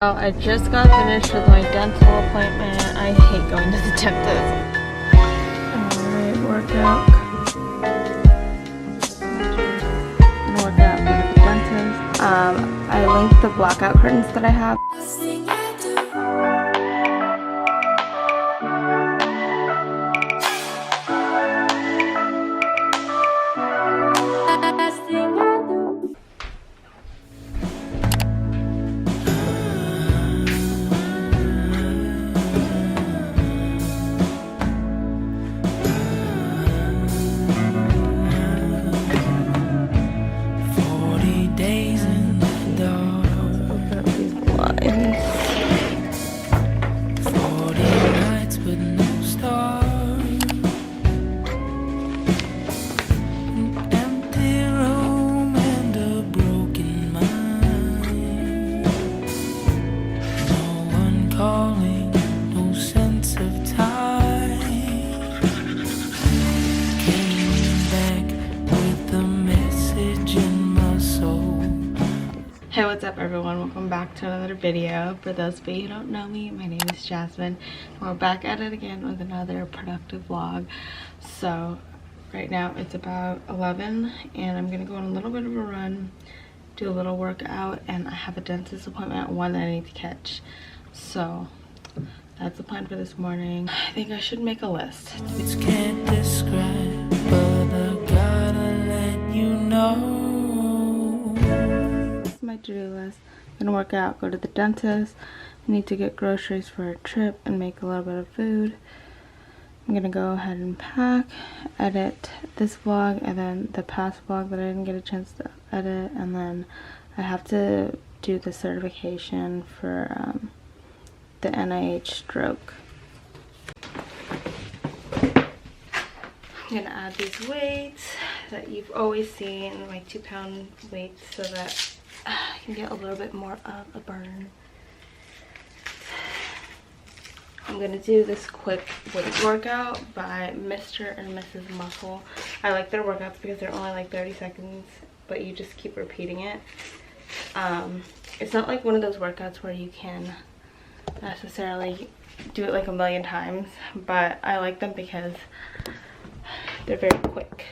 Oh, I just got finished with my dental appointment. I hate going to the dentist. Alright, workout. Workout with the dentist. I linked the blackout curtains that I have. Hey, what's up everyone? Welcome back to another video. For those of you who don't know me, my name is Jasmine. We're back at it again with another productive vlog. So right now it's about 11 and I'm gonna go on a little bit of a run, do a little workout, and I have a dentist appointment at 1 that I need to catch. So that's the plan for this morning. I think I should make a list. Can't describe, but I gotta let you know. My to-do list. I'm gonna work out, go to the dentist. I need to get groceries for a trip and make a little bit of food. I'm gonna go ahead and pack, edit this vlog and then the past vlog that I didn't get a chance to edit, and then I have to do the certification for the NIH stroke. I'm gonna add these weights that you've always seen, like 2-pound weights, so that I can get a little bit more of a burn. I'm gonna do this quick weight workout by Mr. and Mrs. Muscle. I like their workouts because they're only like 30 seconds, but you just keep repeating it. It's not like one of those workouts where you can necessarily do it like a million times, but I like them because they're very quick.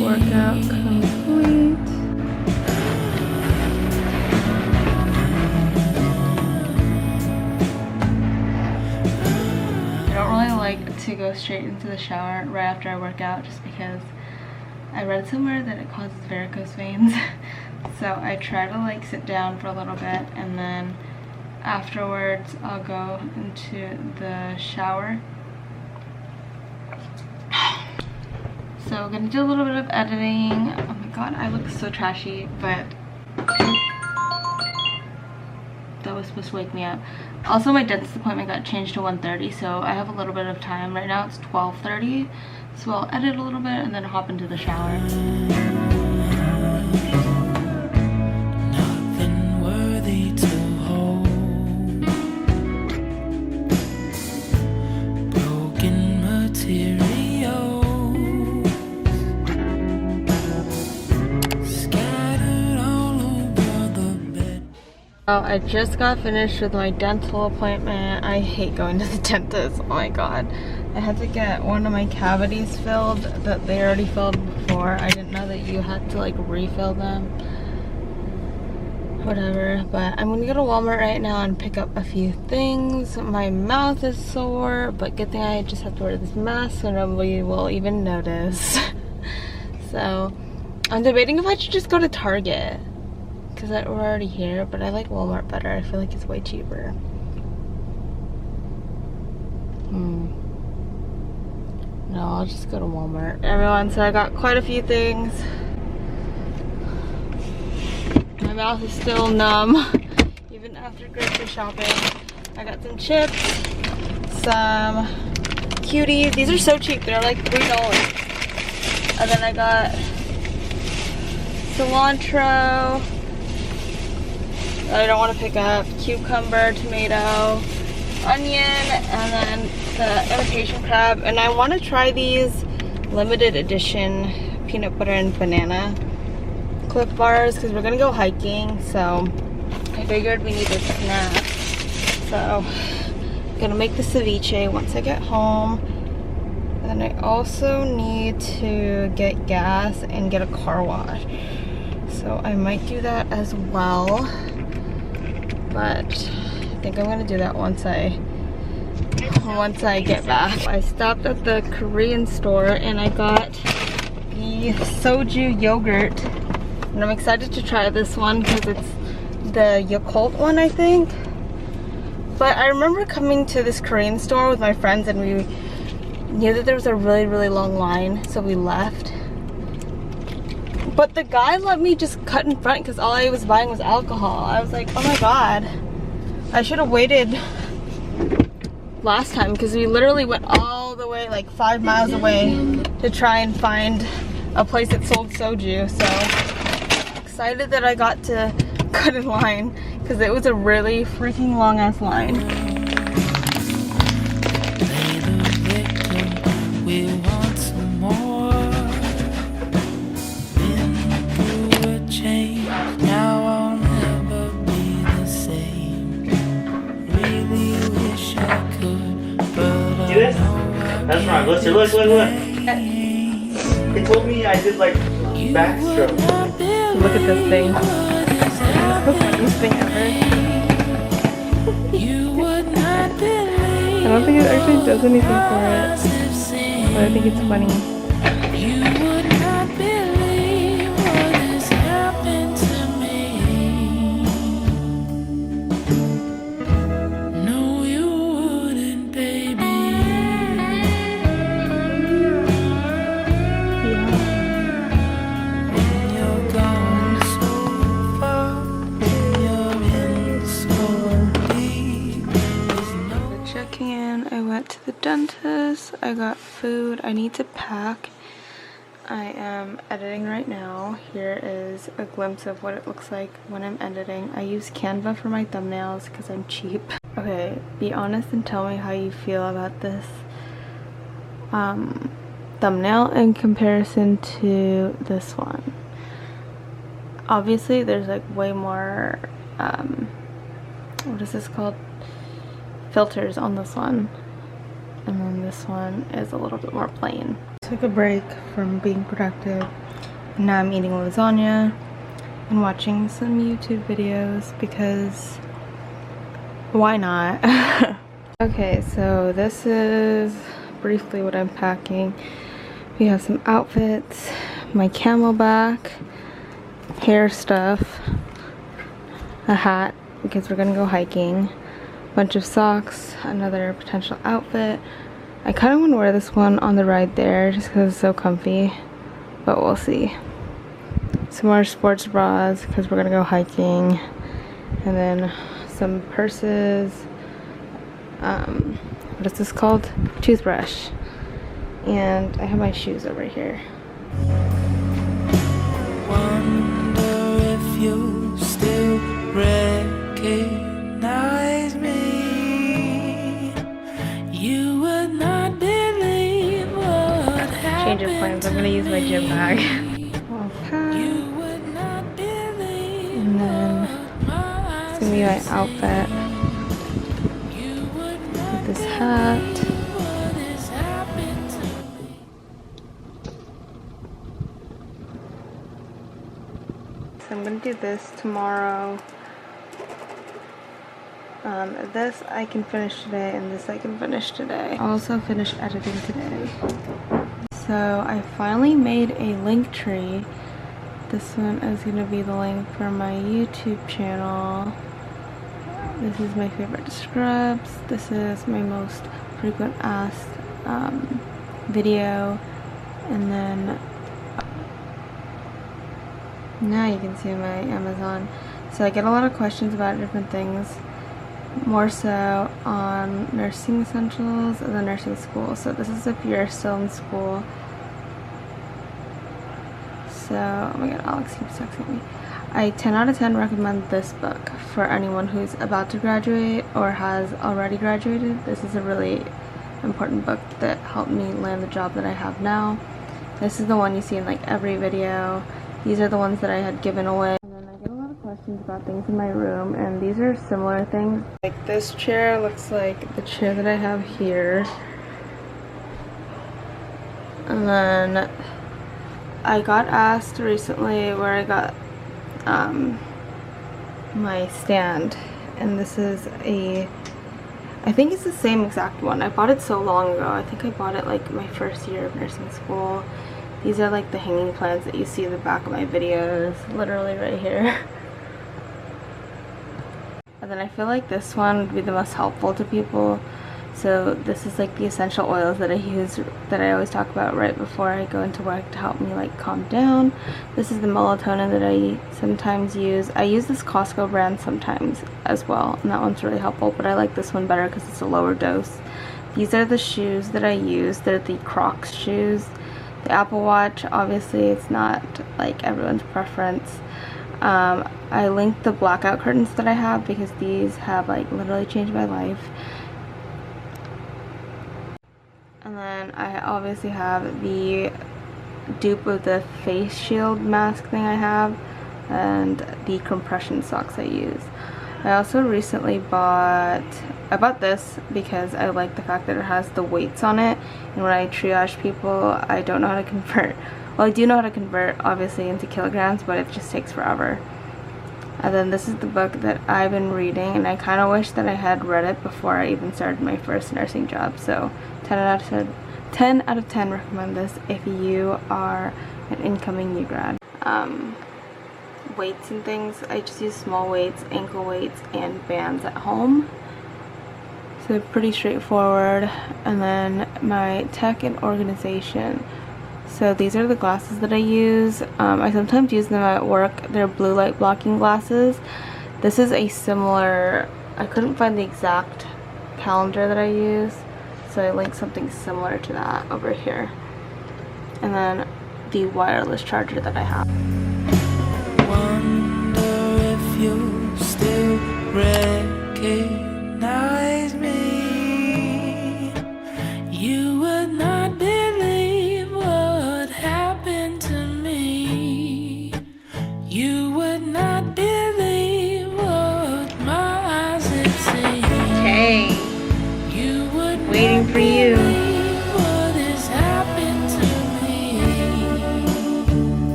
Workout complete. I don't really like to go straight into the shower right after I work out just because I read somewhere that it causes varicose veins. So I try to like sit down for a little bit and then afterwards I'll go into the shower. So I'm gonna do a little bit of editing. Oh my god, I look so trashy, but that was supposed to wake me up. Also, my dentist appointment got changed to 1:30, so I have a little bit of time. Right now it's 12:30, so I'll edit a little bit and then hop into the shower. Nothing worthy to hold. Broken material. I just got finished with my dental appointment. I hate going to the dentist. Oh my god. I had to get one of my cavities filled that they already filled before. I didn't know that you had to like refill them. Whatever. But I'm gonna go to Walmart right now and pick up a few things. My mouth is sore, but good thing I just have to wear this mask so nobody will even notice. So I'm debating if I should just go to Target, because we're already here, but I like Walmart better. I feel like it's way cheaper. No, I'll just go to Walmart. Everyone, so I got quite a few things. My mouth is still numb, even after grocery shopping. I got some chips, some cuties. These are so cheap, they're like $3. And then I got cilantro, I don't want to pick up, cucumber, tomato, onion, and then the imitation crab. And I want to try these limited edition peanut butter and banana Cliff bars because we're gonna go hiking, so I figured we needed a snack. So I'm gonna make the ceviche once I get home. And I also need to get gas and get a car wash, so I might do that as well, but I think I'm gonna do that once I get back. I stopped at the Korean store and I got the soju yogurt, and I'm excited to try this one because it's the Yakult one, I think. But I remember coming to this Korean store with my friends and we knew that there was a really long line, so we left. But the guy let me just cut in front because all I was buying was alcohol. I was like, oh my god, I should have waited last time because we literally went all the way like 5 miles away to try and find a place that sold soju. So excited that I got to cut in line because it was a really freaking long ass line. We want some more. Been through a change, now I'll never be the same. Really wish I could, but I know That's wrong. Listen, look. They told me I did like backstroke. Look at this thing. The funniest thing ever. I don't think it actually does anything for it, but I think it's funny. You would not believe what has happened to me. No, you wouldn't, baby. When you're gone so far, you're in so deep. There's no Checking in, I went to the dentist, I got food, I need to pack. I am editing right now. Here is a glimpse of what it looks like when I'm editing. I use Canva for my thumbnails because I'm cheap. Okay, be honest and tell me how you feel about this thumbnail in comparison to this one. Obviously there's like way more, what is this called? Filters on this one, and then this one is a little bit more plain. Took a break from being productive, and now I'm eating lasagna and watching some YouTube videos because why not? Okay, so this is briefly what I'm packing. We have some outfits, my camelback, hair stuff, a hat because we're gonna go hiking, bunch of socks, another potential outfit. I kind of want to wear this one on the ride there just because it's so comfy, but we'll see. Some more sports bras because we're gonna go hiking, and then some purses, what is this called? Toothbrush, and I have my shoes over here. wonder if you still recognize me. You would not believe what happened. Change of plans, I'm gonna use my gym bag. I'll pack, You would not believe and then it's gonna be my outfit with this hat. what has happened to me. So I'm gonna do this tomorrow. This I can finish today, and this I can finish today. I'll also finish editing today. So I finally made a link tree. This one is gonna be the link for my YouTube channel. This is my favorite scrubs. This is my most frequent asked video, and then now you can see my Amazon. So So I get a lot of questions about different things, more so on nursing essentials and the nursing school. So this is if you're still in school. So, oh my god, Alex keeps texting me. I 10 out of 10 recommend this book for anyone who's about to graduate or has already graduated. This is a really important book that helped me land the job that I have now. This is the one you see in like every video. These are the ones that I had given away. And then I get a lot of questions about things in my room, and these are similar things. Like this chair looks like the chair that I have here. And then I got asked recently where I got my stand, and this is I think it's the same exact one. I bought it so long ago. I think I bought it like my first year of nursing school. These are like the hanging plants that you see in the back of my videos, literally right here. And then I feel like this one would be the most helpful to people. So this is like the essential oils that I use, that I always talk about right before I go into work to help me like calm down. This is the melatonin that I sometimes use. I use this Costco brand sometimes as well, and that one's really helpful, but I like this one better because it's a lower dose. These are the shoes that I use. They're the Crocs shoes. The Apple Watch, obviously it's not like everyone's preference. I linked the blackout curtains that I have because these have like literally changed my life. And then I obviously have the dupe of the face shield mask thing I have, and the compression socks I use. I also recently bought this because I like the fact that it has the weights on it, and when I triage people, I don't know how to convert. Well, I do know how to convert obviously into kilograms, but it just takes forever. And then this is the book that I've been reading, and I kind of wish that I had read it before I even started my first nursing job. So 10 out of 10 recommend this if you are an incoming new grad. Weights and things, I just use small weights, ankle weights, and bands at home. So pretty straightforward. And then my tech and organization. So these are the glasses that I use. I sometimes use them at work. They're blue light blocking glasses. This is a similar, I couldn't find the exact calendar that I use, so I linked something similar to that over here. And then the wireless charger that I have. Wonder if you're still ready.